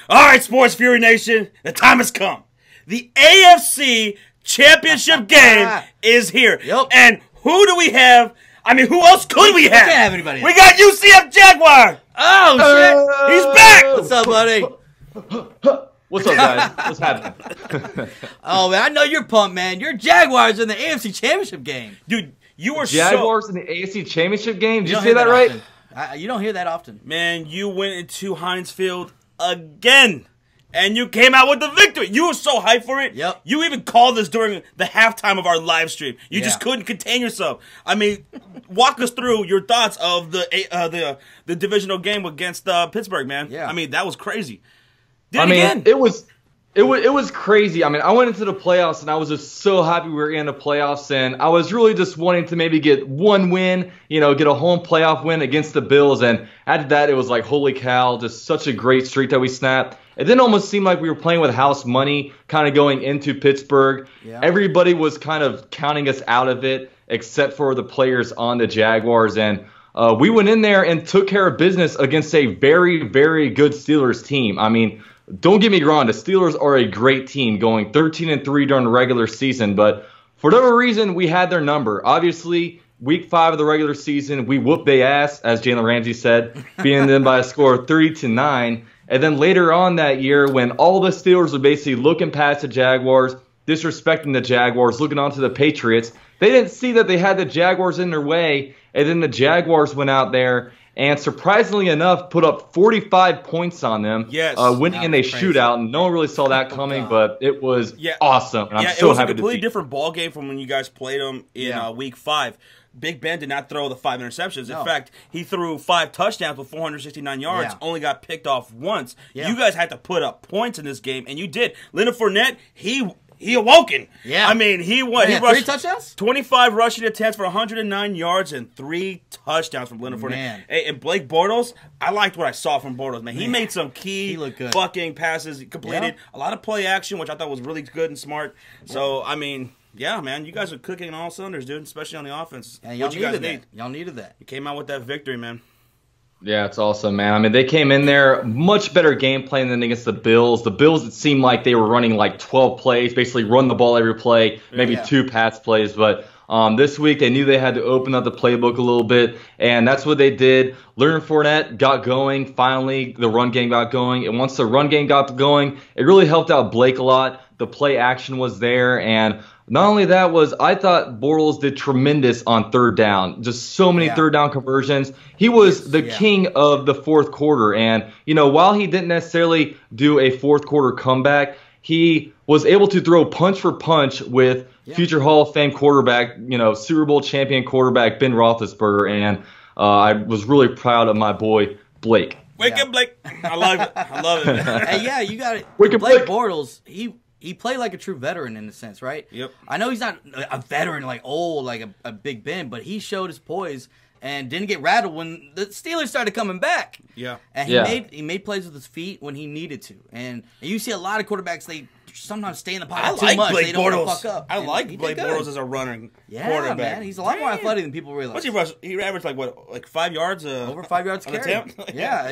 All right, Sports Fury Nation, the time has come. The AFC Championship game is here. Yep. And who do we have? I mean, who else could we have? We can't have anybody. We got UCF Jaguar. Oh, shit. He's back. What's up, buddy? What's up, guys? What's happening? Oh, man, I know you're pumped, man. You're Jaguars in the AFC Championship game. Dude, you were Jaguars in the AFC Championship game? Did you say that right? You don't hear that often. Man, you went into Heinz Field again. And you came out with the victory. You were so hyped for it. Yep. You even called this during the halftime of our live stream. You just couldn't contain yourself. I mean, walk us through your thoughts of the divisional game against Pittsburgh, man. Yeah. I mean, that was crazy. It was crazy. I mean, I went into the playoffs and I was just so happy we were in the playoffs, and I was really just wanting to maybe get one win, get a home playoff win against the Bills. And after that, it was like, holy cow, just such a great streak that we snapped. It then almost seemed like we were playing with house money kind of going into Pittsburgh. Yeah. Everybody was kind of counting us out of it except for the players on the Jaguars. And we went in there and took care of business against a very, very good Steelers team. I mean, don't get me wrong, the Steelers are a great team going 13-3 during the regular season. But for whatever reason, we had their number. Obviously, week 5 of the regular season, we whooped their ass, as Jalen Ramsey said, beating them by a score of 30-9. And then later on that year, when all the Steelers were basically looking past the Jaguars, disrespecting the Jaguars, looking onto the Patriots, they didn't see that they had the Jaguars in their way. And then the Jaguars went out there and, surprisingly enough, put up 45 points on them, winning in a shootout. And no one really saw that coming, but it was awesome. And I'm so happy to see. It was a completely different ball game from when you guys played them in week 5. Big Ben did not throw the 5 interceptions. In fact, he threw 5 touchdowns with 469 yards, only got picked off once. You guys had to put up points in this game, and you did. Leonard Fournette, he awoken. Yeah. I mean, he rushed 3 touchdowns? 25 rushing attempts for 109 yards and 3 touchdowns from Leonard Fournette. Hey, and Blake Bortles, I liked what I saw from Bortles, man. He made some key fucking passes. He completed a lot of play action, which I thought was really good and smart. So, I mean, yeah, man, you guys are cooking on all cylinders, dude, especially on the offense. And y'all needed that. Y'all needed that. You came out with that victory, man. Yeah, it's awesome, man. I mean, they came in there, much better game plan than against the Bills. The Bills, it seemed like they were running like 12 plays, basically run the ball every play, maybe 2 pass plays. But this week, they knew they had to open up the playbook a little bit, and that's what they did. Leonard Fournette got going. Finally, the run game got going. And once the run game got going, it really helped out Blake a lot. The play action was there, and not only that I thought Bortles did tremendous on third down. Just so many third down conversions. He was the king of the fourth quarter. And, while he didn't necessarily do a fourth quarter comeback, he was able to throw punch for punch with future Hall of Fame quarterback, Super Bowl champion quarterback Ben Roethlisberger. And I was really proud of my boy Blake. Wake up, Blake. I love it. I love it. Hey, you got it. Wake up, Blake Bortles, he played like a true veteran in a sense, right? Yep. I know he's not a veteran like old, like a Big Ben, but he showed his poise and didn't get rattled when the Steelers started coming back. Yeah. And he made plays with his feet when he needed to. And you see a lot of quarterbacks, they sometimes stay in the pocket too much. They don't want to fuck up. I like Blake Bortles as a running quarterback. Man. He's a lot more athletic than people realize. What's he rush? He averaged like 5 yards? Over 5 yards carry.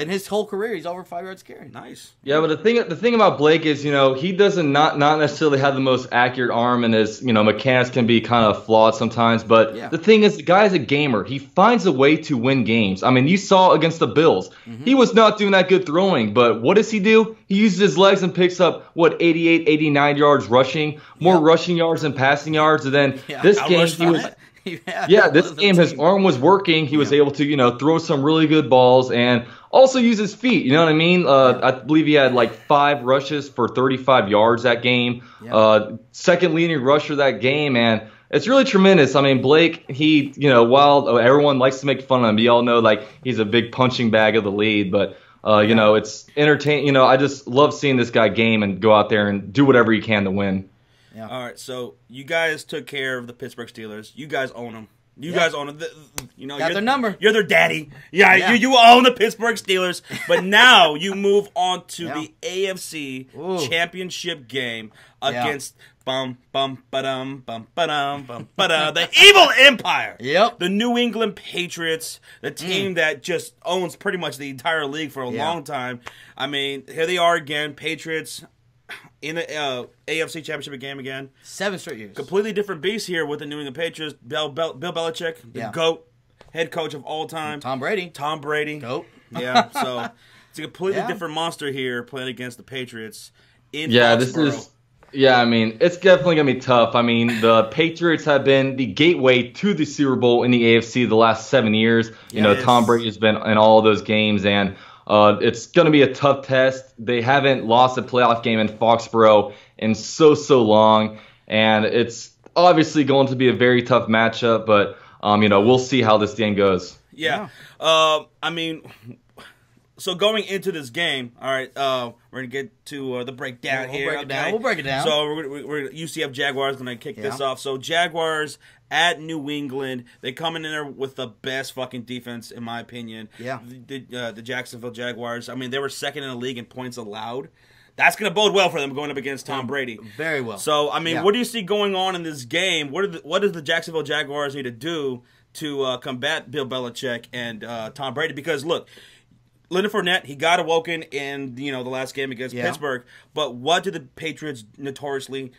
In his whole career, he's over 5 yards carry. Nice. Yeah, but the thing about Blake is, he doesn't not necessarily have the most accurate arm, and his mechanics can be kind of flawed sometimes. But the thing is, the guy's a gamer. He finds a way to win games. I mean, you saw against the Bills, he was not doing that good throwing. But what does he do? He uses his legs and picks up 88, 89 yards rushing, more rushing yards than passing yards. And then this game, this game, his arm was working. He was able to, throw some really good balls and also use his feet. You know what I mean? I believe he had like 5 rushes for 35 yards that game. Second leading rusher that game, and it's really tremendous. I mean, Blake, he, while everyone likes to make fun of him, you all know, like, he's a big punching bag of the lead, but it's entertaining. I just love seeing this guy game and go out there and do whatever he can to win. Yeah. All right, so you guys took care of the Pittsburgh Steelers. You guys own them. You guys own it. Got their number. You're their daddy. Yeah. You own the Pittsburgh Steelers. But now you move on to the AFC Championship game against the Evil Empire. Yep. The New England Patriots, the team that just owns pretty much the entire league for a long time. I mean, here they are again, Patriots in the AFC Championship game again. 7 straight years. Completely different beast here with the New England Patriots. Bill Belichick, the GOAT, head coach of all time. Tom Brady. GOAT. Yeah, so it's a completely different monster here playing against the Patriots in Foxborough. I mean, it's definitely going to be tough. I mean, the Patriots have been the gateway to the Super Bowl in the AFC the last 7 years. Tom Brady has been in all of those games, and it's going to be a tough test. They haven't lost a playoff game in Foxborough in so long, and it's obviously going to be a very tough matchup, but, we'll see how this game goes. Yeah. I mean, so going into this game, all right, we're going to get to the breakdown here. We'll break it down. So we're UCF Jaguars going to kick this off. So Jaguars at New England, they come in there with the best fucking defense, in my opinion. Yeah. The Jacksonville Jaguars, I mean, they were second in the league in points allowed. That's going to bode well for them going up against Tom Brady. Very well. So, I mean, what do you see going on in this game? What does the Jacksonville Jaguars need to do to combat Bill Belichick and Tom Brady? Because, look, Leonard Fournette, he got awoken in the last game against Pittsburgh. But what do the Patriots notoriously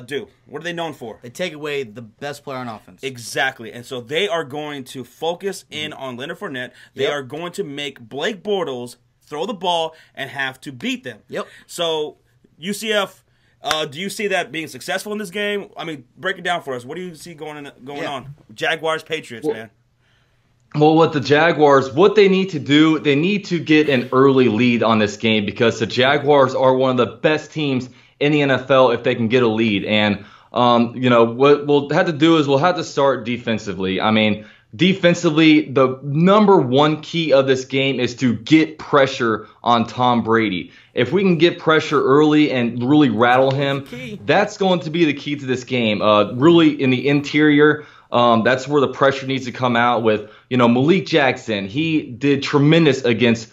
do? What are they known for? They take away the best player on offense. Exactly. And so they are going to focus in on Leonard Fournette. They are going to make Blake Bortles throw the ball and have to beat them. Yep. So UCF, do you see that being successful in this game? I mean, break it down for us. What do you see going on? Jaguars, Patriots, man. Well, with the Jaguars, what they need to do, they need to get an early lead on this game because the Jaguars are one of the best teams in the NFL if they can get a lead. And, what we'll have to do is we'll have to start defensively. I mean, defensively, the number one key of this game is to get pressure on Tom Brady. If we can get pressure early and really rattle him, that's going to be the key to this game. Really in the interior, that's where the pressure needs to come out with, Malik Jackson. He did tremendous against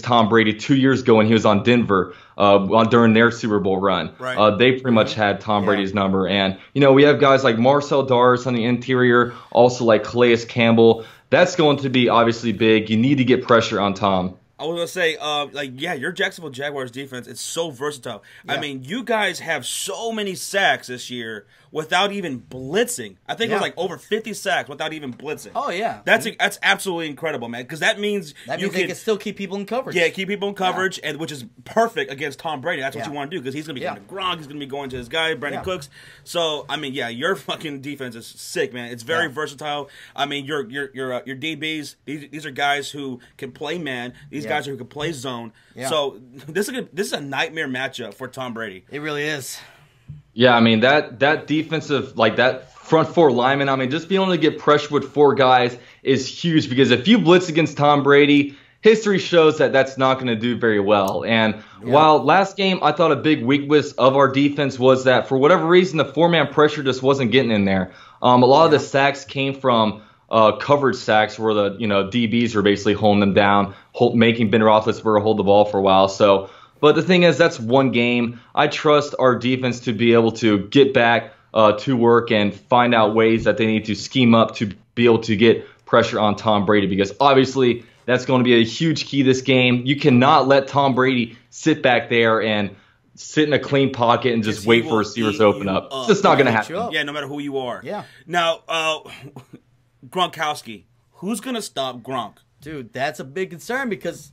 Tom Brady 2 years ago when he was on Denver during their Super Bowl run. Right. They pretty much had Tom Brady's number. And, we have guys like Marcel Daris on the interior, also like Calais Campbell. That's going to be obviously big. You need to get pressure on Tom. I was going to say, your Jacksonville Jaguars defense, it's so versatile. Yeah. I mean, you guys have so many sacks this year without even blitzing. I think it was like over 50 sacks without even blitzing. Oh, yeah. That's absolutely incredible, man, because that means they can still keep people in coverage. Yeah, keep people in coverage, and which is perfect against Tom Brady. That's what you want to do because he's going to be going to Gronk. He's going to be going to his guy, Brandon Cooks. So, I mean, your fucking defense is sick, man. It's very versatile. I mean, your DBs, these are guys who can play man. These guys who can play zone. Yeah. So this is a nightmare matchup for Tom Brady. It really is. Yeah, I mean, that defensive, that front four lineman, I mean, just being able to get pressure with four guys is huge because if you blitz against Tom Brady, history shows that that's not going to do very well. And while last game I thought a big weakness of our defense was that for whatever reason the four-man pressure just wasn't getting in there. A lot of the sacks came from coverage sacks where the DBs were basically holding them down, making Ben Roethlisberger hold the ball for a while. So, but the thing is, that's one game. I trust our defense to be able to get back to work and find out ways that they need to scheme up to be able to get pressure on Tom Brady because obviously that's going to be a huge key this game. You cannot let Tom Brady sit back there and sit in a clean pocket and just wait for receivers to open up. It's just not going to happen. Yeah, no matter who you are. Yeah. Now, Gronkowski. Who's going to stop Gronk? Dude, that's a big concern because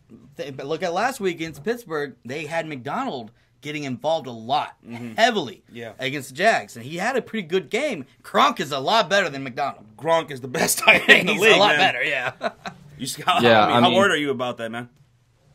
look at last week against Pittsburgh. They had McDonald getting involved a lot, heavily against the Jags. And he had a pretty good game. Gronk is a lot better than McDonald. Gronk is the best tight end in the league, He's a lot man. better, yeah. How worried are you about that, man?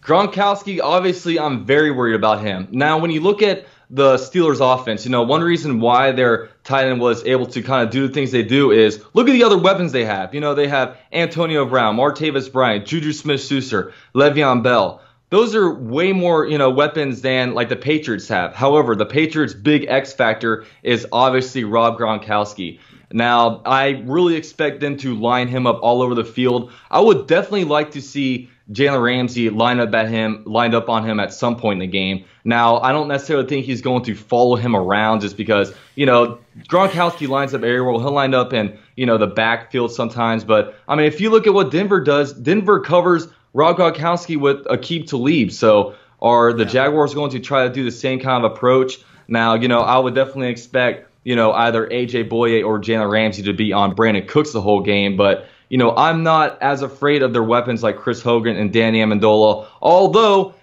Gronkowski, obviously, I'm very worried about him. Now, when you look at the Steelers' offense, one reason why their tight end was able to kind of do the things they do is look at the other weapons they have. They have Antonio Brown, Martavis Bryant, Juju Smith-Schuster, Le'Veon Bell. Those are way more, weapons than like the Patriots have. However, the Patriots' big X factor is obviously Rob Gronkowski. Now, I really expect them to line him up all over the field. I would definitely like to see Jalen Ramsey lined up on him at some point in the game. Now, I don't necessarily think he's going to follow him around just because, Gronkowski lines up everywhere. He'll line up in, the backfield sometimes. But, I mean, if you look at what Denver does, Denver covers Rob Gronkowski with Aqib Talib. So are the Jaguars going to try to do the same kind of approach? Now, I would definitely expect, either A.J. Boye or Jalen Ramsey to be on Brandon Cooks the whole game. But, I'm not as afraid of their weapons like Chris Hogan and Danny Amendola, although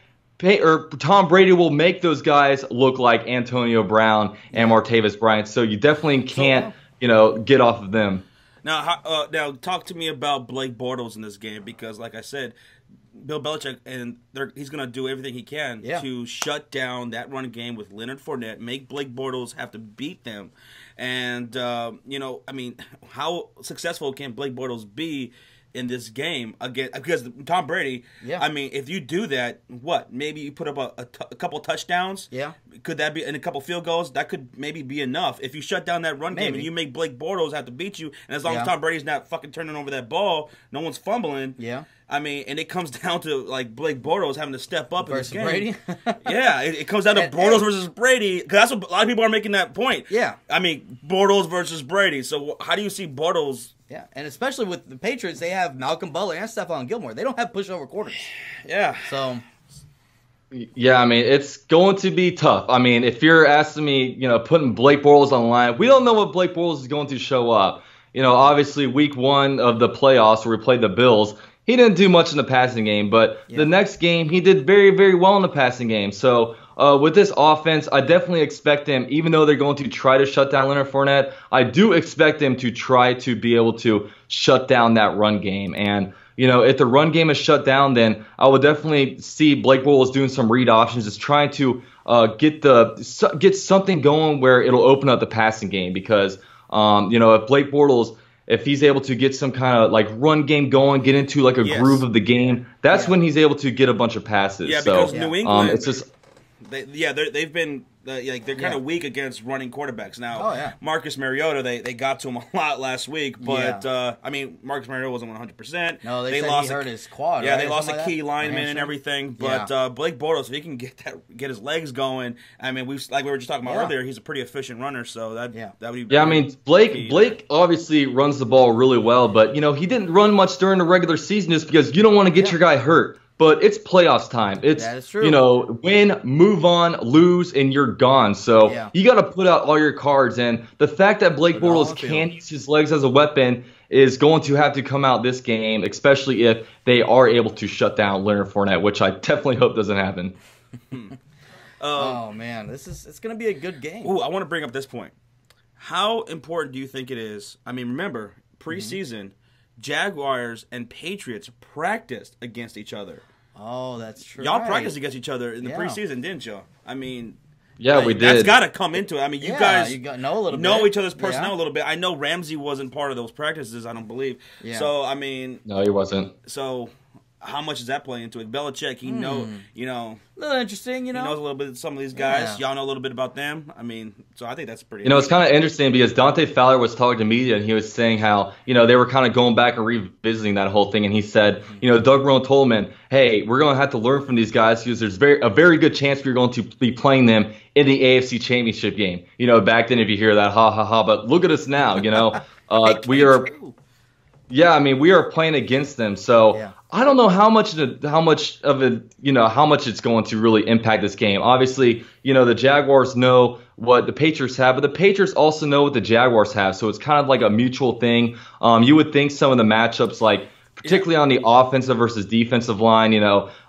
Tom Brady will make those guys look like Antonio Brown and Martavis Bryant. So you definitely can't, get off of them. Now, talk to me about Blake Bortles in this game because, like I said, Bill Belichick, and he's going to do everything he can to shut down that run game with Leonard Fournette, make Blake Bortles have to beat them. And, how successful can Blake Bortles be in this game again? Because Tom Brady, if you do that, maybe you put up a couple touchdowns? Yeah. Could that be, and a couple field goals? That could maybe be enough. If you shut down that run game and you make Blake Bortles have to beat you, and as long as Tom Brady's not fucking turning over that ball, no one's fumbling. Yeah. And it comes down to, Blake Bortles having to step up versus in this game. Brady? Yeah, it comes down to Bortles versus Brady, because that's what a lot of people are making that point. Yeah. Bortles versus Brady. So how do you see Bortles? Yeah, and especially with the Patriots, they have Malcolm Butler and Stephon Gilmore. They don't have pushover quarters. Yeah. So... Yeah, it's going to be tough. If you're asking me, putting Blake Bortles on the line, we don't know what Blake Bortles is going to show up. Obviously, week 1 of the playoffs where we played the Bills, he didn't do much in the passing game, but the next game, he did very, very well in the passing game. So with this offense, I definitely expect him, even though they're going to try to shut down Leonard Fournette, I do expect them to try to be able to shut down that run game. And, if the run game is shut down, then I would definitely see Blake Bortles doing some read options, just trying to get something going where it'll open up the passing game. Because, if Blake Bortles, if he's able to get some kind of run game going, get into a groove of the game, that's when he's able to get a bunch of passes. Yeah, because New England, it's just they've been they're kind of weak against running quarterbacks. Now, Marcus Mariota, they got to him a lot last week, but Marcus Mariota wasn't 100%. No, they said he hurt his quad. Yeah, they lost a key lineman and everything. But Blake Bortles, if he can get his legs going, we were just talking about earlier, he's a pretty efficient runner. So that would be Blake obviously runs the ball really well, but he didn't run much during the regular season just because you don't want to get your guy hurt. But it's playoffs time. It's, that is true. Win, move on, lose, and you're gone. So you got to put out all your cards. And the fact that Blake Bortles can use his legs as a weapon is going to have to come out this game, especially if they are able to shut down Leonard Fournette, which I definitely hope doesn't happen. Oh, man. It's going to be a good game. Ooh, I want to bring up this point. How important do you think it is? Remember, preseason, Jaguars and Patriots practiced against each other. Oh, that's true. Y'all practiced against each other in the preseason, didn't y'all? Yeah, we did. That's got to come into it. You guys know each other's personnel a little bit. I know Ramsey wasn't part of those practices, I don't believe. Yeah. So, no, he wasn't. So, how much does that play into it? Belichick, a little interesting, He knows a little bit of some of these guys. Y'all know a little bit about them. So I think that's pretty it's kind of interesting because Dante Fowler was talking to media and he was saying how, they were kind of going back and revisiting that whole thing. And he said, Doug Marrone told him, hey, we're going to have to learn from these guys because there's a very good chance we're going to be playing them in the AFC Championship game. Back then if you hear that, ha, ha, ha. But look at us now, we are... Yeah, we are playing against them. So I don't know how much it's going to really impact this game. Obviously, the Jaguars know what the Patriots have, but the Patriots also know what the Jaguars have. So it's kind of like a mutual thing. You would think some of the matchups, particularly on the offensive versus defensive line,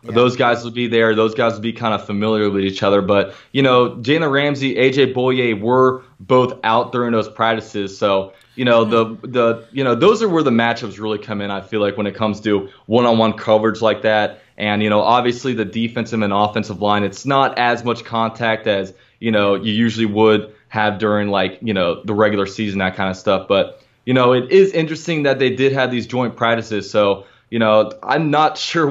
those guys would be there. Those guys would be kind of familiar with each other. But, Jalen Ramsey, A.J. Boye were both out during those practices. So, those are where the matchups really come in, I feel like, when it comes to one-on-one coverage like that. And, obviously the defensive and offensive line, it's not as much contact as, you usually would have during, the regular season, that kind of stuff. But, it is interesting that they did have these joint practices. So, I'm not sure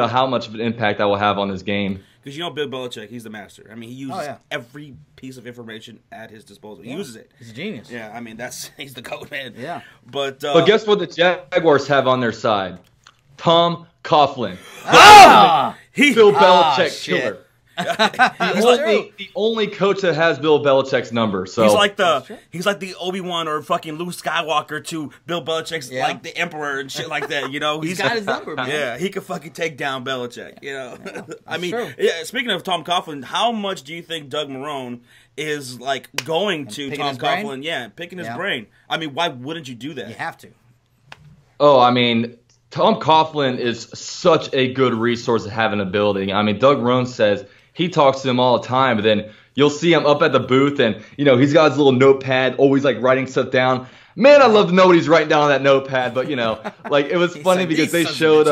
how much of an impact that will have on this game. Because Bill Belichick, he's the master. I mean, he uses every piece of information at his disposal. He uses it. He's a genius. Yeah, I mean, he's the GOAT, man. Yeah. But guess what the Jaguars have on their side? Tom Coughlin. Bill Belichick killer. The only coach that has Bill Belichick's number. So he's like the Obi-Wan or fucking Luke Skywalker to Bill Belichick's like the Emperor and shit like that. He's got his number, man. Yeah, he could fucking take down Belichick. Yeah, I mean, speaking of Tom Coughlin, how much do you think Doug Marrone is like going to Tom Coughlin? Yeah, picking his brain. I mean, why wouldn't you do that? You have to. Oh, I mean, Tom Coughlin is such a good resource to have in a building. I mean, Doug Marrone says he talks to him all the time, but then you'll see him up at the booth and, he's got his little notepad, always like writing stuff down. Man, I love to know what he's writing down on that notepad, but like it was funny because they showed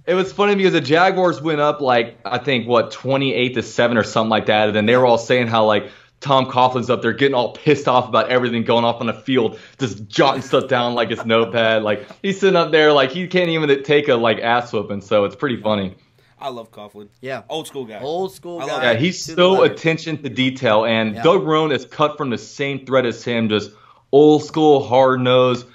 it was funny because the Jaguars went up like, I think 28-7 or something like that, and then they were all saying how like Tom Coughlin's up there getting all pissed off about everything going off on the field, just jotting stuff down like his notepad. Like he's sitting up there like he can't even take a like ass whooping, so it's pretty funny. I love Coughlin. Yeah. Old school guy. Yeah, he's so attention to detail. And Doug Marrone is cut from the same thread as him, just old school, hard-nosed,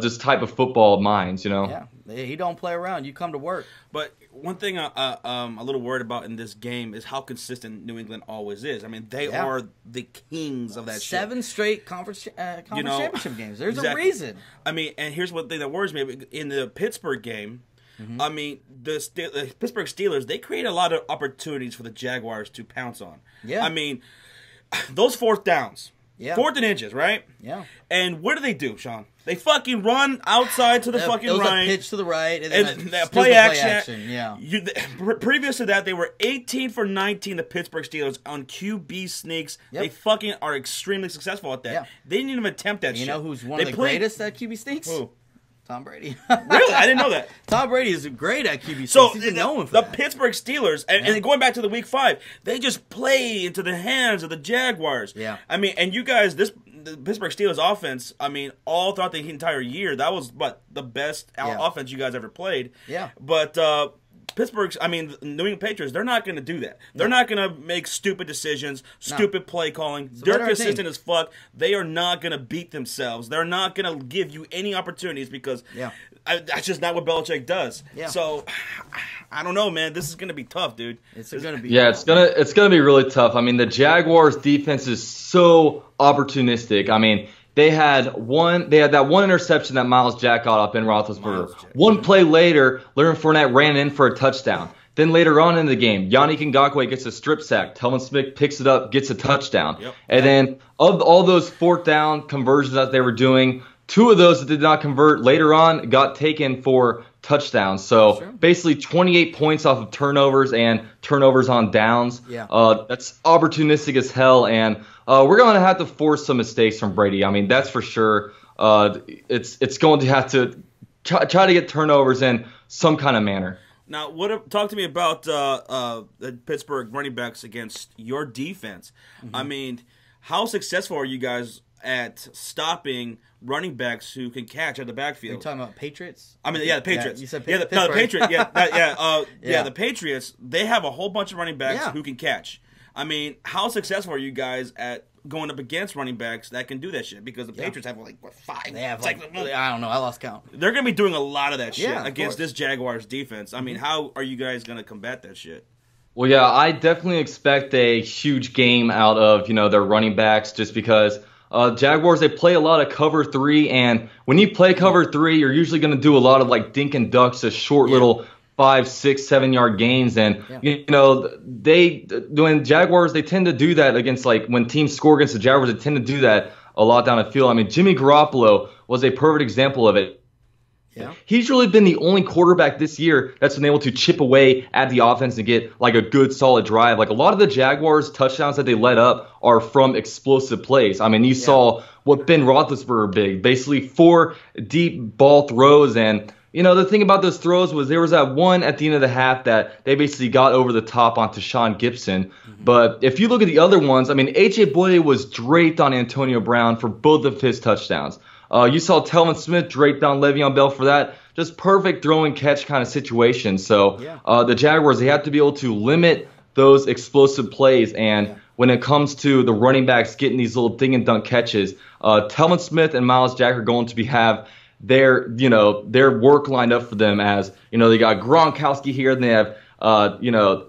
just type of football minds, Yeah, he don't play around. You come to work. But one thing I'm a little worried about in this game is how consistent New England always is. I mean, they are the kings of that shit. 7 straight conference championship games. There's a reason. I mean, and here's one thing that worries me. In the Pittsburgh game, I mean, the Pittsburgh Steelers, they create a lot of opportunities for the Jaguars to pounce on. Yeah. I mean, those 4th downs. Yeah. 4th and inches, right? Yeah. And what do, Sean? They fucking run outside to the fucking right. A pitch to the right. And then play action. Yeah. Previous to that, they were 18 for 19, the Pittsburgh Steelers, on QB sneaks. Yep. They fucking are extremely successful at that. Yeah. They didn't even attempt that shit. You know who's one of the greatest at QB sneaks? Who? Tom Brady. Really? I didn't know that. Tom Brady is great at QB. So he's known for the that. Pittsburgh Steelers, and going back to the Week 5, they just play into the hands of the Jaguars. Yeah. I mean, and you guys, the Pittsburgh Steelers offense, I mean, all throughout the entire year, that was the best offense you guys ever played. Yeah. But Pittsburgh's, I mean, the New England Patriots, they're not going to do that. They're not going to make stupid decisions, stupid play calling. They're consistent as fuck. They are not going to beat themselves. They're not going to give you any opportunities because that's just not what Belichick does. Yeah. So, I don't know, man. This is going to be tough, dude. It's going to be tough. It's gonna be really tough. I mean, the Jaguars' defense is so opportunistic. I mean, They had that one interception that Miles Jack got up in Roethlisberger. One play later, Leonard Fournette ran in for a touchdown. Then later on in the game, Yannick Ngakoue gets a strip sack. Telvin Smith picks it up, gets a touchdown. Yep. And then of all those 4th down conversions that they were doing, 2 of those that did not convert later on got taken for touchdowns. So basically 28 points off of turnovers and turnovers on downs. Yeah. That's opportunistic as hell, and we're going to have to force some mistakes from Brady. I mean, that's for sure. It's going to have to try to get turnovers in some kind of manner. Now, talk to me about the Pittsburgh running backs against your defense. I mean, how successful are you guys at stopping running backs who can catch at the backfield? Are you talking about Patriots? I mean, the Patriots. You said the Patriots. The Patriots. They have a whole bunch of running backs who can catch. I mean, how successful are you guys at going up against running backs that can do that shit? Because the Patriots have 5. They have I don't know. I lost count. They're going to be doing a lot of that shit against this Jaguars defense. I mean, how are you guys going to combat that shit? Well, yeah, I definitely expect a huge game out of their running backs, just because Jaguars, they play a lot of cover 3, and when you play cover 3, you're usually going to do a lot of dink and ducks, a short little 5, 6, 7 yard gains, and when Jaguars, they tend to do that against when teams score against the Jaguars, they tend to do that a lot down the field. I mean, Jimmy Garoppolo was a perfect example of it. Yeah. He's really been the only quarterback this year that's been able to chip away at the offense and get a good solid drive. A lot of the Jaguars touchdowns that they let up are from explosive plays. I mean, you saw what Ben Roethlisberger did, basically 4 deep ball throws. And the thing about those throws was there was that one at the end of the half that they basically got over the top onto Sean Gibson. But if you look at the other ones, I mean, A.J. Boye was draped on Antonio Brown for both of his touchdowns. You saw Telvin Smith draped on Le'Veon Bell for that. Just perfect throw and catch kind of situation. So the Jaguars, they have to be able to limit those explosive plays. And when it comes to the running backs getting these little ding and dunk catches, Telvin Smith and Miles Jack are going to have their work lined up for them, as they got Gronkowski here, and they have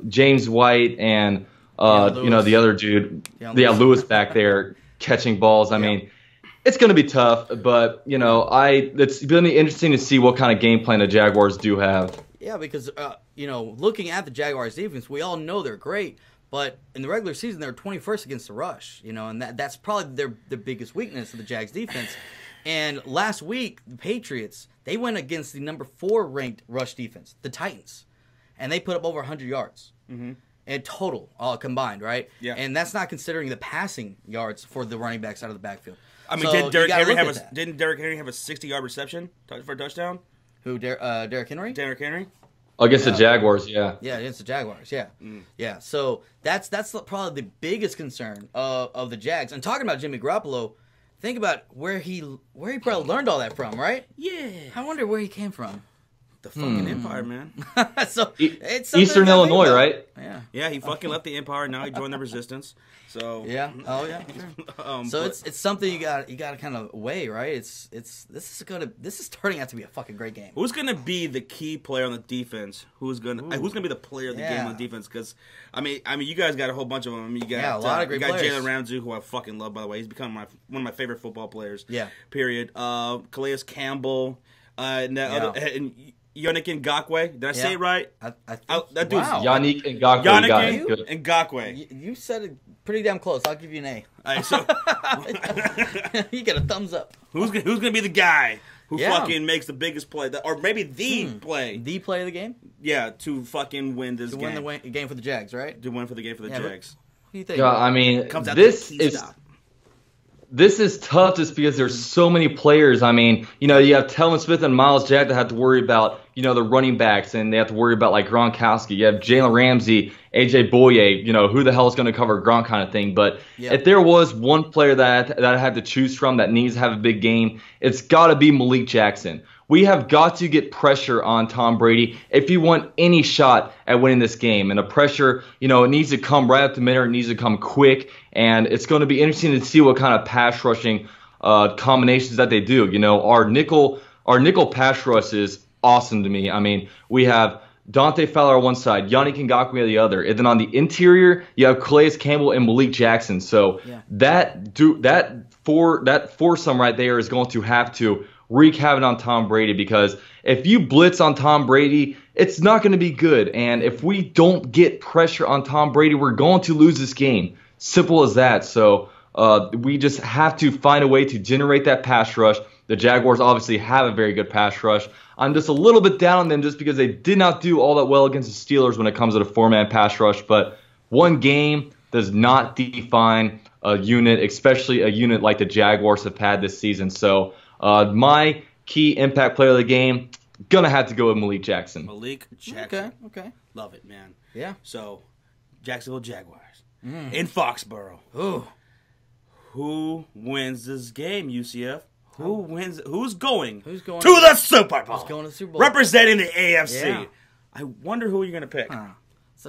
James White and the other dude, Lewis back there catching balls. I mean, it's going to be tough, but it's going to be interesting to see what kind of game plan the Jaguars do have. Yeah, because looking at the Jaguars defense, we all know they're great, but in the regular season they're 21st against the rush, and that's probably their biggest weakness of the Jags defense. And last week, the Patriots, they went against the number 4 ranked rush defense, the Titans, and they put up over 100 yards. Mm-hmm. In total, all combined, right? Yeah. And that's not considering the passing yards for the running backs out of the backfield. I mean, didn't Derrick Henry have a 60-yard reception for a touchdown? Who, Derrick Henry? Derrick Henry? Against the Jaguars, yeah. Yeah, against the Jaguars, yeah. Yeah, so that's probably the biggest concern of the Jags. And talking about Jimmy Garoppolo, think about where he probably learned all that from, right? Yeah. I wonder where he came from. The fucking Empire, man. So it's Eastern Illinois, right? Yeah. Yeah, he fucking left the Empire. Now he joined the Resistance. So yeah. Oh yeah. Sure. So it's something you got to kind of weigh, right? This is turning out to be a fucking great game. Who's gonna be the key player on the defense? Who's gonna be the player of the game on defense? Because I mean, you guys got a whole bunch of them. I mean, you got a lot of great players. You got Jalen Ramsey, who I fucking love, by the way. He's become one of my favorite football players. Yeah. Period. Calais Campbell, and Yannick Ngakoue. Did I say it right? I think, that dude's Yannick Ngakoue. Yannick Ngakoue. You said it pretty damn close. I'll give you an A. All right, so you get a thumbs up. Who's gonna be the guy who fucking makes the biggest play, or maybe the play? The play of the game? Yeah, to fucking win this game. To win the game for the Jags, right? To win for the game for the Jags. What do you think? Yeah, I mean, this is tough just because there's so many players. I mean, you have Telvin Smith and Miles Jack that have to worry about, the running backs, and they have to worry about, like, Gronkowski. You have Jalen Ramsey, A.J. Boye, who the hell is going to cover Gronk kind of thing. But if there was one player that I had to choose from that needs to have a big game, it's got to be Malik Jackson. We have got to get pressure on Tom Brady if you want any shot at winning this game. And the pressure, it needs to come right up the middle. It needs to come quick. And it's going to be interesting to see what kind of pass rushing combinations that they do. Our nickel pass rush is awesome to me. I mean, we have Dante Fowler on one side, Yannick Ngakoue on the other. And then on the interior, you have Calais Campbell and Malik Jackson. So that foursome right there is going to have to wreak havoc on Tom Brady, because if you blitz on Tom Brady, it's not going to be good. And if we don't get pressure on Tom Brady, we're going to lose this game. Simple as that. So we just have to find a way to generate that pass rush. The Jaguars obviously have a very good pass rush. I'm just a little bit down on them just because they did not do all that well against the Steelers when it comes to the 4-man pass rush. But one game does not define a unit, especially a unit like the Jaguars have had this season. So my key impact player of the game, gonna have to go with Malik Jackson. Malik Jackson. Okay. Love it, man. Yeah. So, Jacksonville Jaguars in Foxborough. Ooh. Who wins this game, UCF? Who wins? Who's going to the Super Bowl? Who's going to the Super Bowl? Representing the AFC. Yeah. I wonder who you're going to pick.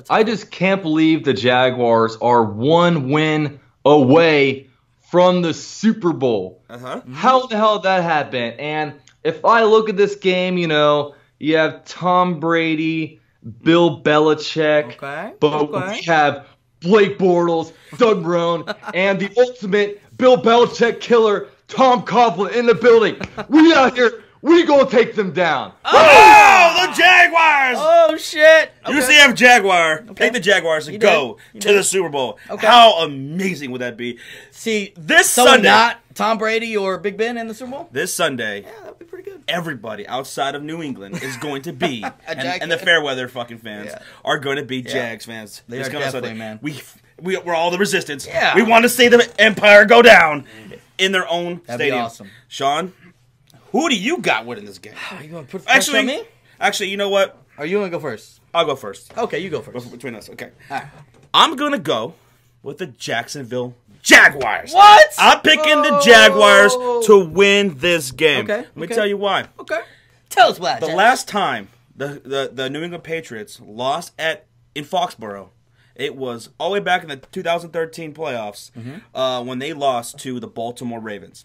I just can't believe the Jaguars are one win away from the Super Bowl. How the hell did that happen? And if I look at this game, you have Tom Brady, Bill Belichick, we have Blake Bortles, Doug Marrone, and the ultimate Bill Belichick killer, Tom Coughlin, in the building. We out here. We gonna take them down. Oh, the Jaguars! Oh, shit. Okay. UCF Jaguar. Pick the Jaguars and go to the Super Bowl. Okay. How amazing would that be? See, this Sunday, not Tom Brady or Big Ben in the Super Bowl? This Sunday, yeah, that'd be pretty good. Everybody outside of New England is going to be, and the fair weather fucking fans are going to be Jags fans. They are definitely, man. We're all the resistance. Yeah. We want to see the Empire go down in their own That'd stadium. Be awesome. Sean, who do you got winning this game? Are you going to put the pressure on me? Actually, you know what? Are you going to go first? I'll go first. Okay, you go first. Between us, okay. All right. I'm going to go with the Jacksonville Jaguars. What? I'm picking the Jaguars to win this game. Okay. Let me tell you why. Okay. Tell us why. The last time the New England Patriots lost in Foxborough, It was all the way back in the 2013 playoffs when they lost to the Baltimore Ravens.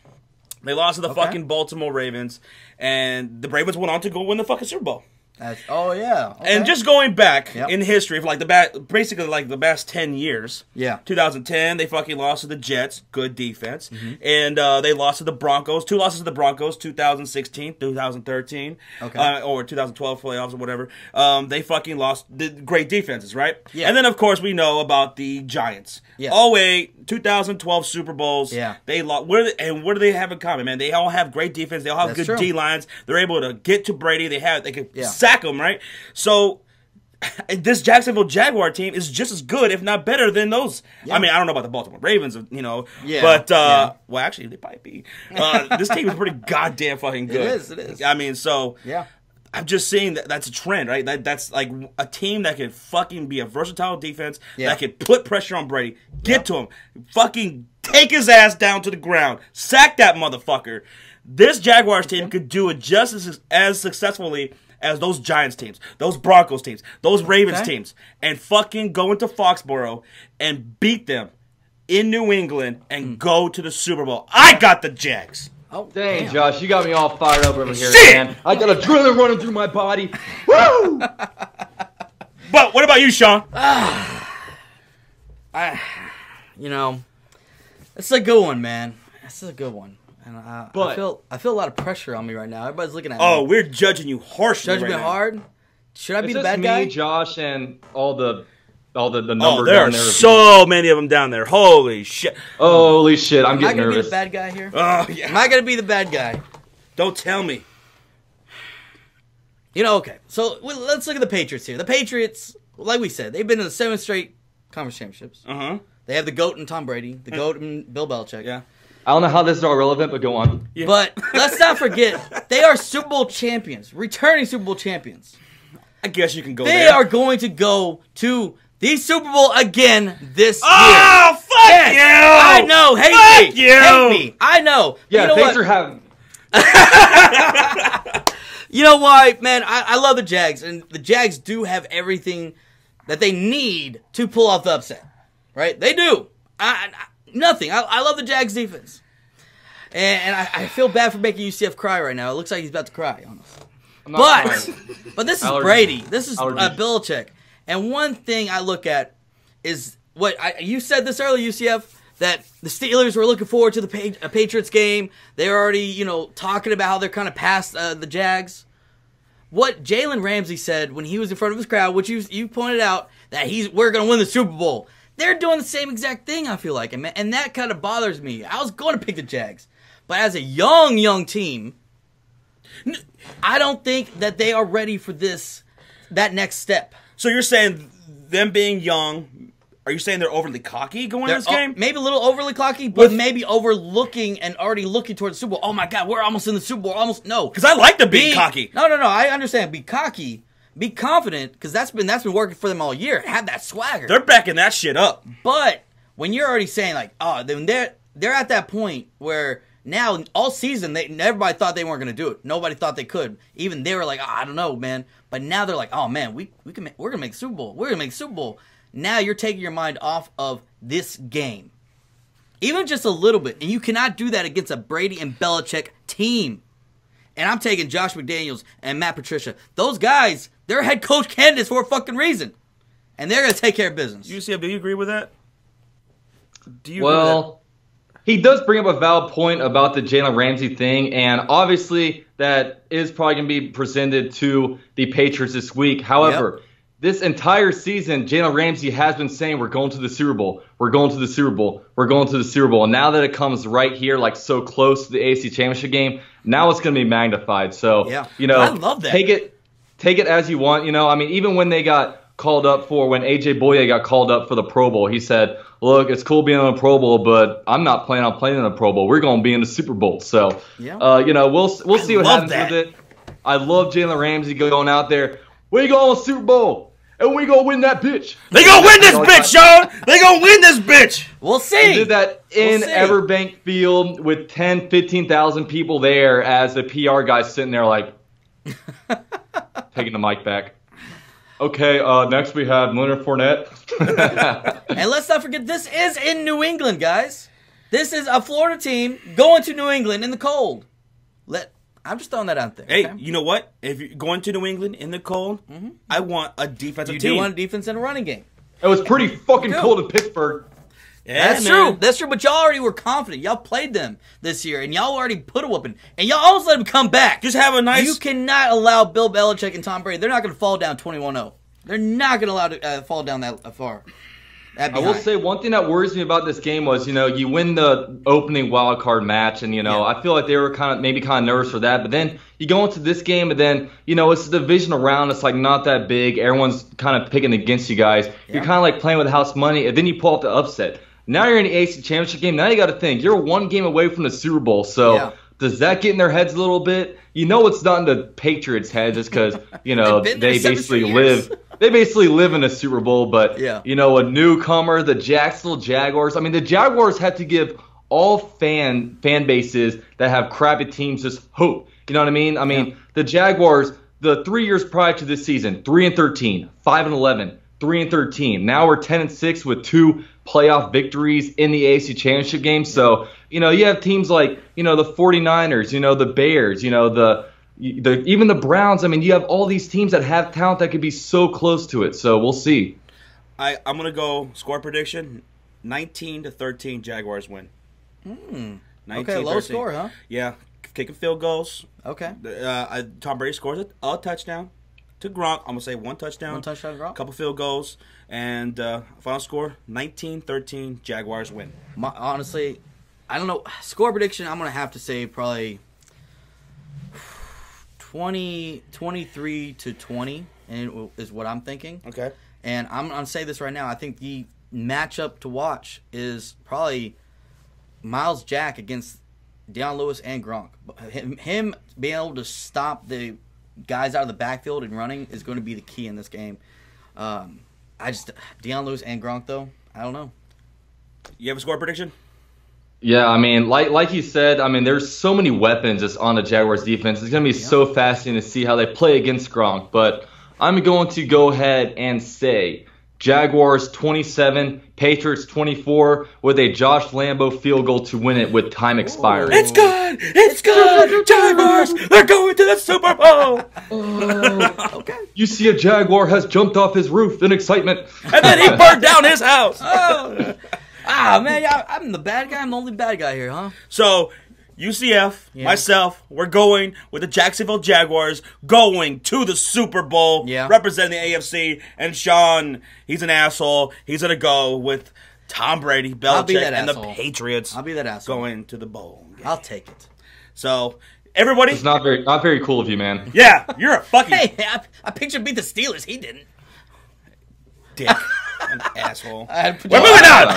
They lost to the fucking Baltimore Ravens, and the Ravens went on to go win the fucking Super Bowl. And just going back in history, for like basically like the past 10 years. 2010, they fucking lost to the Jets, good defense, and they lost to the Broncos. 2 losses to the Broncos, 2016, 2013, or 2012 playoffs or whatever. They fucking lost the great defenses, right? And then of course we know about the Giants. 08, 2012 Super Bowls. They lost. What do they have in common, man? They all have great defense. They all have good D lines. They're able to get to Brady. They could sack him, right? So this Jacksonville Jaguar team is just as good, if not better, than those. I mean, I don't know about the Baltimore Ravens, but well, actually, they might be. This team is pretty goddamn fucking good. It is. I mean, so I'm just saying that's a trend, right? That's like a team that can fucking be a versatile defense that can put pressure on Brady, get to him, fucking take his ass down to the ground, sack that motherfucker. This Jaguars team could do it just as successfully as those Giants teams, those Broncos teams, those Ravens teams, and fucking go into Foxborough and beat them in New England and go to the Super Bowl. I got the Jags. Oh, dang, Josh, you got me all fired up over here, man. I got adrenaline running through my body. Woo! But what about you, Sean? It's a good one, man. This is a good one. And I feel a lot of pressure on me right now. Everybody's looking at me. Oh, we're judging you harshly. Judging me hard? Should I be the bad me, guy? Josh, and all the numbers there down are there. So many of them down there. Holy shit. Holy shit, I'm getting nervous. Am I going to be the bad guy here? Oh, yeah. Am I going to be the bad guy? Don't tell me. Okay. So let's look at the Patriots here. The Patriots, like we said, they've been in the 7 straight conference championships. They have the GOAT in Tom Brady, the GOAT in Bill Belichick. Yeah. I don't know how this is all relevant, but go on. Yeah. But let's not forget, they are Super Bowl champions, returning Super Bowl champions. I guess you can go there. They are going to go to the Super Bowl again this year. Oh, fuck you! I know. Hate me. I know. Yeah, you know thanks for having me. You know why, man? I love the Jags, and the Jags do have everything that they need to pull off the upset. Right? They do. Nothing. I love the Jags defense. And I feel bad for making UCF cry right now. It looks like he's about to cry, honestly. But this is Brady. This is Belichick. And one thing I look at is you said this earlier, UCF, that the Steelers were looking forward to the Patriots game. They're already, talking about how they're kind of past the Jags. What Jalen Ramsey said when he was in front of his crowd, which you pointed out, that we're going to win the Super Bowl. They're doing the same exact thing, I feel like. And that kind of bothers me. I was going to pick the Jags. But as a young team, I don't think that they are ready for that next step. So you're saying them being young, are you saying they're overly cocky going into this game? Maybe a little overly cocky, but maybe overlooking and already looking towards the Super Bowl. Oh, my God, we're almost in the Super Bowl. Almost. No. Because I like to be cocky. No. I understand. Be cocky. Be confident, because that's been working for them all year. Have that swagger. They're backing that shit up. But when you're already saying then they're at that point where now all season everybody thought they weren't going to do it. Nobody thought they could. Even they were like, I don't know, man. But now they're like, oh man, we're going to make the Super Bowl. We're going to make the Super Bowl. Now you're taking your mind off of this game, even just a little bit, and you cannot do that against a Brady and Belichick team. And I'm taking Josh McDaniels and Matt Patricia. Those guys, they're head coach candidates for a fucking reason. And they're going to take care of business. UCF, do you agree with that? He does bring up a valid point about the Jalen Ramsey thing. And obviously, that is probably going to be presented to the Patriots this week. However, this entire season, Jalen Ramsey has been saying, we're going to the Super Bowl. We're going to the Super Bowl. We're going to the Super Bowl. And now that it comes right here, like so close to the AFC Championship game, now it's going to be magnified. So, I love that. Take it as you want. I mean, even when they got called up when A.J. Boye got called up for the Pro Bowl, he said, look, it's cool being on the Pro Bowl, but I'm not planning on playing in the Pro Bowl. We're going to be in the Super Bowl. So, we'll see what happens with it. I love Jalen Ramsey going out there. We go on Super Bowl. And we gonna win that bitch. They gonna win this bitch, Sean. They gonna win this bitch. We'll see. They did that in Everbank Field with 10, 15,000 people there as the PR guy's sitting there like taking the mic back. Okay, next we have Leonard Fournette. And let's not forget, this is in New England, guys. This is a Florida team going to New England in the cold. I'm just throwing that out there. Hey, okay? You know what? If you're going to New England in the cold, I want a defensive team. You do want a defense and a running game. It was pretty fucking cold in Pittsburgh. Yeah, that's true. That's true. But y'all already were confident. Y'all played them this year, and y'all already put a whooping. And y'all almost let them come back. Just have a nice... You cannot allow Bill Belichick and Tom Brady. They're not going to fall down 21-0. They're not going to allow to fall down that far. I will say one thing that worries me about this game was, you win the opening wild card match, and, I feel like they were kind of nervous for that. But then you go into this game, and then, it's the divisional round. It's, like, not that big. Everyone's kind of picking against you guys. Yeah. You're kind of, like, playing with house money, and then you pull off the upset. Now you're in the AFC Championship game. Now you got to think. You're one game away from the Super Bowl. So does that get in their heads a little bit? It's not in the Patriots' heads just because, they basically live – they basically live in a Super Bowl, but, a newcomer, the Jacksonville Jaguars. I mean, the Jaguars had to give all fan bases that have crappy teams just hope. You know what I mean? I mean, the Jaguars, the 3 years prior to this season, 3-13, 5-11, 3-13. Now we're 10-6 with 2 playoff victories in the AFC Championship game. So, you have teams like, the 49ers, the Bears, even the Browns. I mean, you have all these teams that have talent that could be so close to it. So we'll see. I'm going to go score prediction, 19-13 Jaguars win. 19, low score, huh? Yeah, kicking field goals. Okay. Tom Brady scores a touchdown to Gronk. I'm going to say one touchdown. One touchdown to Gronk. A couple field goals. And final score, 19-13 Jaguars win. Honestly, I don't know. Score prediction, I'm going to have to say probably 23-20 is what I'm thinking. Okay. And I'm going to say this right now. I think the matchup to watch is probably Miles Jack against Deion Lewis and Gronk. Him being able to stop the guys out of the backfield and running is going to be the key in this game. Deion Lewis and Gronk, though, I don't know. You have a score prediction? Yeah, I mean, like you said, I mean, there's so many weapons just on the Jaguars defense. It's going to be so fascinating to see how they play against Gronk. But I'm going to go ahead and say Jaguars 27, Patriots 24, with a Josh Lambo field goal to win it with time expiring. It's good! It's good! Jaguars are going to the Super Bowl! Okay. UCF Jaguar has jumped off his roof in excitement. And then he burned down his house! Man, I'm the bad guy. I'm the only bad guy here, huh? So, UCF, myself, we're going with the Jacksonville Jaguars, going to the Super Bowl, representing the AFC. And Sean, he's an asshole. He's going to go with Tom Brady, Belichick, and the Patriots. I'll be that asshole. Going to the bowl game. I'll take it. So, everybody. It's not very cool of you, man. Yeah, you're a fucking. Hey, I pictured beat the Steelers. He didn't. Dick. An asshole. We're moving on.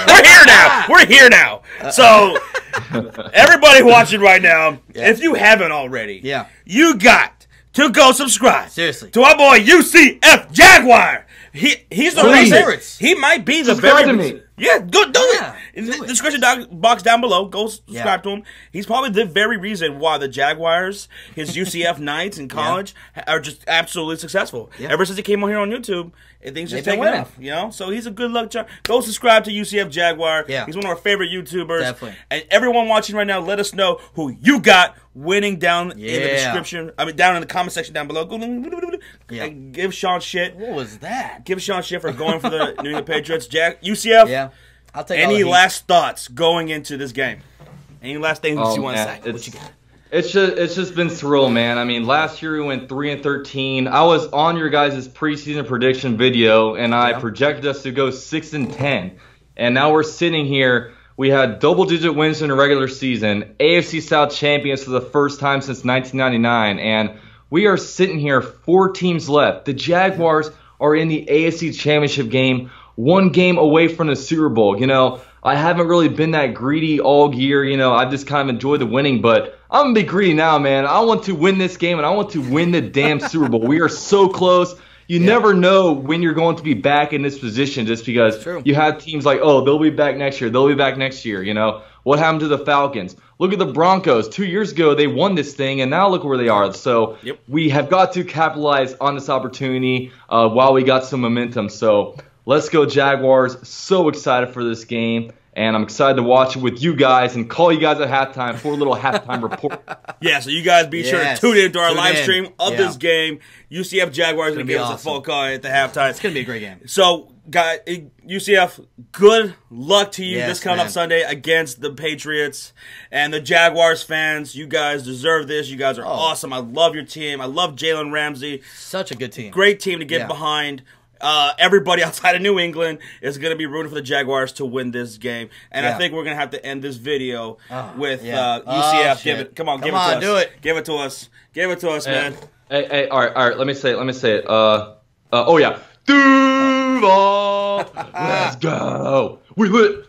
We're here now. So, everybody watching right now, if you haven't already, you got to go subscribe. Seriously. To our boy UCF Jaguar. He's the reason. He might be the very reason. Yeah, go do it. In the description box down below, go subscribe to him. He's probably the very reason why the Jaguars, his UCF Knights in college, are just absolutely successful. Ever since he came on here on YouTube, things just taking off. So he's a good luck charm. Go subscribe to UCF Jaguar. He's one of our favorite YouTubers. Definitely. And everyone watching right now, let us know who you got winning down in the description. I mean, down in the comment section down below. And give Sean shit. What was that? Give Sean shit for going for the New England Patriots. UCF. Yeah. I'll take any last thoughts going into this game? Any last things you want to say? What you got? It's just been surreal, man. I mean, last year we went 3-13. I was on your guys' preseason prediction video, and I projected us to go 6-10. And now we're sitting here. We had double-digit wins in the regular season, AFC South champions for the first time since 1999, and we are sitting here 4 teams left. The Jaguars are in the AFC Championship game, 1 game away from the Super Bowl. I haven't really been that greedy all year. I've just kind of enjoyed the winning, but I'm going to be greedy now, man. I want to win this game, and I want to win the damn Super Bowl. We are so close. you never know when you're going to be back in this position just because you have teams like, oh, they'll be back next year. They'll be back next year. You know, what happened to the Falcons? Look at the Broncos. 2 years ago, they won this thing, and now look where they are. So we have got to capitalize on this opportunity while we got some momentum. So let's go Jaguars. So excited for this game. And I'm excited to watch it with you guys and call you guys at halftime for a little halftime report. Yeah, so you guys be sure to tune in to our live stream of this game. UCF Jaguars are going to give us a full call at the halftime. It's going to be a great game. So, guys, UCF, good luck to you this coming up Sunday against the Patriots. And the Jaguars fans, you guys deserve this. You guys are awesome. I love your team. I love Jalen Ramsey. Such a good team. Great team to get behind. Everybody outside of New England is going to be rooting for the Jaguars to win this game. And I think we're going to have to end this video with UCF. Come on, give it to us. Do it. Give it to us. Give it to us, man. Hey, all right. Let me say it. Oh, yeah. Duval. Let's go. We lit.